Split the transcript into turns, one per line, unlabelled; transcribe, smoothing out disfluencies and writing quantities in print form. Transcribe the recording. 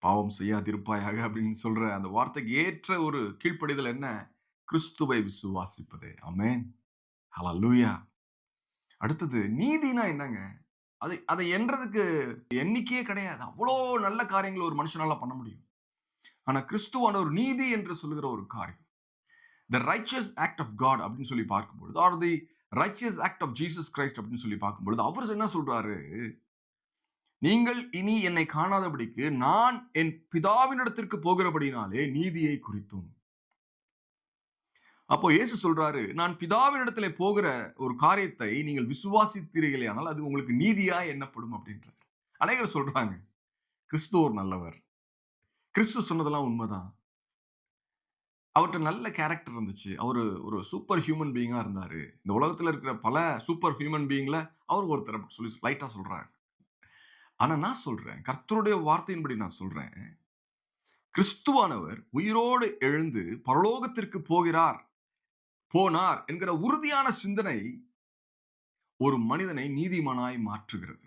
பாவம் செய்யாதிருப்பாயாக அப்படின்னு சொல்ற அந்த வார்த்தைக்கு ஏற்ற ஒரு கீழ்ப்படிதல் என்ன? கிறிஸ்துவை விசுவாசிப்பது. ஆமென். ஹalleluya. அடுத்தது நீதினா என்னங்க? அதை எண்றதுக்கு எண்ணிக்கையே கிடையாது. அவ்வளோ நல்ல காரியங்கள் ஒரு மனுஷனால பண்ண முடியும். ஆனா கிறிஸ்துவானவர் நீதி என்று சொல்லுகிற ஒரு காரியம். The righteous act of God அப்படின்னு சொல்லி பார்க்கும்பொழுது, or the righteous act of Jesus Christ அப்படின்னு சொல்லி பார்க்கும்பொழுது, அவர் என்ன சொல்றாரு? நீங்கள் இனி என்னை காணாதபடிக்கு நான் என் பிதாவினிடத்திற்கு போகிறபடினாலே நீதியை குறித்தும். அப்போ இயேசு சொல்றாரு, நான் பிதாவினிடத்திலே போகிற ஒரு காரியத்தை நீங்கள் விசுவாசித்தீர்களேயானால் அது உங்களுக்கு நீதியா எண்ணப்படும் அப்படின்றார். அநேகர் சொல்றாங்க, கிறிஸ்து ஒரு நல்லவர். கிறிஸ்து சொன்னதெல்லாம் உண்மைதான். அவர்ட்ட நல்ல கேரக்டர் இருந்துச்சு. அவரு ஒரு சூப்பர் ஹியூமன் பீயிங்கா இருந்தாரு. இந்த உலகத்துல இருக்கிற பல சூப்பர் ஹியூமன் பீயிங்ல அவர் ஒருத்தர் அப்படி சொல்லி லைட்டா சொல்றாங்க. ஆனா நான் சொல்றேன், கர்த்தருடைய வார்த்தையின்படி நான் சொல்றேன், கிறிஸ்துவானவர் உயிரோடு எழுந்து பரலோகத்திற்கு போனார் என்கிற உறுதியான சிந்தனை ஒரு மனிதனை நீதிமானாய் மாற்றுகிறது.